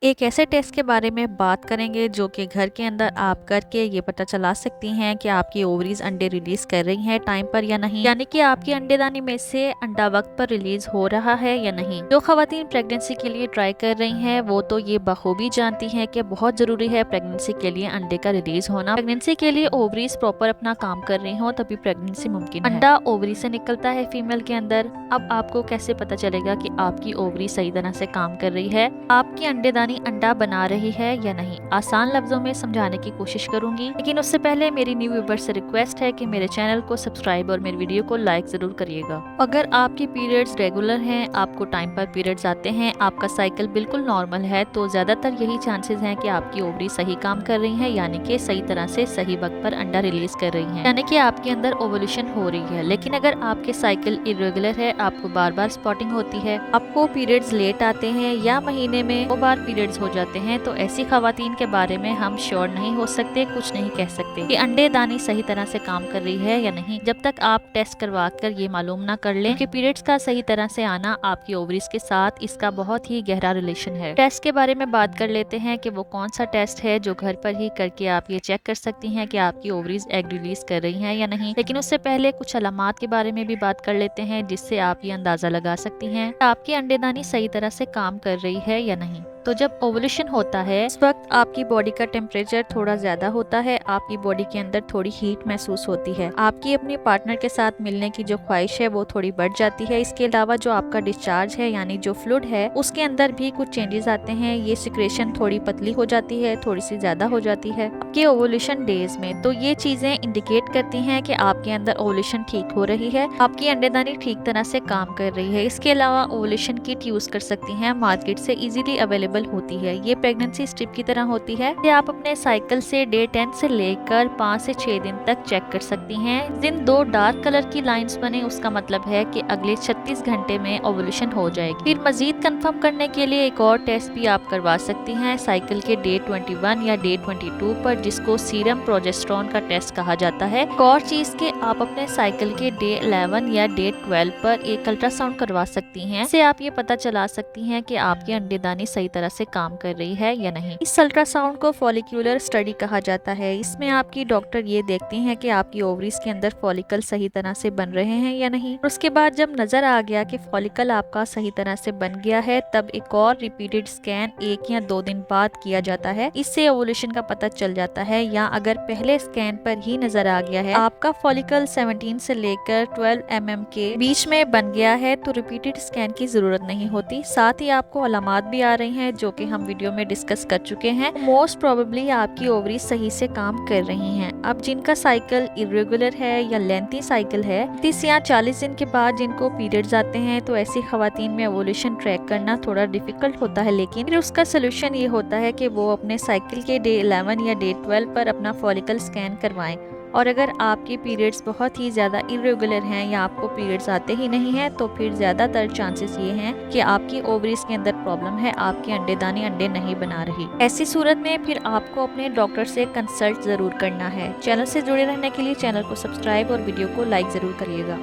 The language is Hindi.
एक ऐसे टेस्ट के बारे में बात करेंगे जो कि घर के अंदर आप करके ये पता चला सकती हैं कि आपकी ओवरीज अंडे रिलीज कर रही हैं टाइम पर या नहीं, यानी कि आपकी अंडेदानी में से अंडा वक्त पर रिलीज हो रहा है या नहीं। जो खवातीन प्रेगनेंसी के लिए ट्राई कर रही हैं वो तो ये बखूबी जानती हैं कि बहुत जरूरी है प्रेगनेंसी के लिए अंडे का रिलीज होना। प्रेगनेंसी के लिए ओवरीज प्रॉपर अपना काम कर रही हो तभी प्रेगनेंसी मुमकिन है। अंडा ओवरी से निकलता है फीमेल के अंदर। अब आपको कैसे पता चलेगा कि आपकी ओवरी सही तरह से काम कर रही है, आपकी अंडेदानी अंडा बना रही है या नहीं। आसान लफ्जों में समझाने की कोशिश करूंगी, लेकिन उससे पहले मेरी न्यू व्यूअर से रिक्वेस्ट है कि मेरे चैनल को सब्सक्राइब और मेरी वीडियो को लाइक जरूर करिएगा। अगर आपकी पीरियड्स रेगुलर हैं, आपको टाइम पर पीरियड्स आते हैं, आपका साइकिल बिल्कुल नॉर्मल है, तो ज्यादातर यही चांसेस हैं कि आपकी ओवरी सही काम कर रही है, यानी कि सही तरह से सही वक्त पर अंडा रिलीज कर रही है, यानी कि आपके अंदर ओवुलेशन हो रही है। लेकिन अगर आपके साइकिल इरेगुलर है, आपको बार बार स्पॉटिंग होती है, आपको पीरियड्स लेट आते हैं या महीने में 2 बार पीरियड्स हो जाते हैं, तो ऐसी खवातीन के बारे में हम श्योर नहीं हो सकते, कुछ नहीं कह सकते कि अंडेदानी सही तरह से काम कर रही है या नहीं, जब तक आप टेस्ट करवा कर ये मालूम ना कर लें कि पीरियड्स का सही तरह से आना आपकी ओवरीज के साथ इसका बहुत ही गहरा रिलेशन है। टेस्ट के बारे में बात कर लेते हैं कि वो कौन सा टेस्ट है जो घर पर ही करके आप ये चेक कर सकती हैं कि आपकी ओवरीज एग रिलीज कर रही हैं या नहीं। लेकिन उससे पहले कुछ अलामात के बारे में भी बात कर लेते हैं जिससे आप ये अंदाजा लगा सकती हैं आपकी अंडेदानी सही तरह से काम कर रही है या नहीं। तो जब ओवुलेशन होता है इस वक्त आपकी बॉडी का टेम्परेचर थोड़ा ज्यादा होता है, आपकी बॉडी के अंदर थोड़ी हीट महसूस होती है, आपकी अपने पार्टनर के साथ मिलने की जो ख्वाहिश है वो थोड़ी बढ़ जाती है। इसके अलावा जो आपका डिस्चार्ज है यानी जो फ्लूइड है उसके अंदर भी कुछ चेंजेस आते हैं, ये सिक्रेशन थोड़ी पतली हो जाती है, थोड़ी सी ज्यादा हो जाती है आपके ओवुलेशन डेज में। तो ये चीजें इंडिकेट करती हैं कि आपके अंदर ओवुलेशन ठीक हो रही है, आपकी अंडेदानी ठीक तरह से काम कर रही है। इसके अलावा ओवुलेशन किट यूज कर सकती हैं, मार्केट से इजीली अवेलेबल होती है। ये प्रेगनेंसी स्ट्रिप की तरह होती है, ये आप अपने साइकिल से डे 10 से लेकर 5 से 6 दिन तक चेक कर सकती हैं। जिन 2 डार्क कलर की लाइंस बने उसका मतलब है कि अगले 36 घंटे में ओवुलेशन हो जाएगी। फिर मजीद कंफर्म करने के लिए एक और टेस्ट भी आप करवा सकती हैं साइकिल के डे 21 या डे 22 पर, जिसको सीरम प्रोजेस्टेरोन का टेस्ट कहा जाता है। एक और चीज के आप अपने साइकिल के डे 11 या डे 12 पर एक अल्ट्रासाउंड करवा सकती हैं, इससे आप ये पता चला सकती हैं कि आपकी अंडेदानी सही तरह से काम कर रही है या नहीं। इस अल्ट्रासाउंड को फॉलिक्यूलर स्टडी कहा जाता है। इसमें आपकी डॉक्टर ये देखती हैं कि आपकी ओवरीज के अंदर फॉलिकल सही तरह से बन रहे हैं या नहीं। और उसके बाद जब नजर आ गया कि फॉलिकल आपका सही तरह से बन गया है, तब एक और रिपीटेड स्कैन 1 या 2 दिन बाद किया जाता है। इससे ओवुलेशन का पता चल जाता है। या अगर पहले स्कैन पर ही नजर आ गया है आपका फॉलिकल 17 से लेकर 12 mm के बीच में बन गया है, तो रिपीटेड स्कैन की जरूरत नहीं होती। साथ ही आपको अलामात भी आ रही हैं जो कि हम वीडियो में डिस्कस कर चुके हैं। मोस्ट प्रोबेबली आपकी ओवरी सही से काम कर रही हैं। अब जिनका साइकिल इरेगुलर है या लेंथी साइकिल है, 30 या 40 दिन के बाद जिनको पीरियड्स आते हैं, तो ऐसी खवातीन में ओवुलेशन ट्रैक करना थोड़ा डिफिकल्ट होता है। लेकिन फिर उसका सोल्यूशन ये होता है कि वो अपने साइकिल के डे 11 या डे 12 पर अपना फॉलिकल स्कैन करवाएं। और अगर आपके पीरियड्स बहुत ही ज़्यादा इरेगुलर हैं या आपको पीरियड्स आते ही नहीं हैं, तो फिर ज़्यादातर चांसेस ये हैं कि आपकी ओवरीज के अंदर प्रॉब्लम है, आपकी अंडेदानी अंडे नहीं बना रही। ऐसी सूरत में फिर आपको अपने डॉक्टर से कंसल्ट ज़रूर करना है। चैनल से जुड़े रहने के लिए चैनल को सब्सक्राइब और वीडियो को लाइक ज़रूर करिएगा।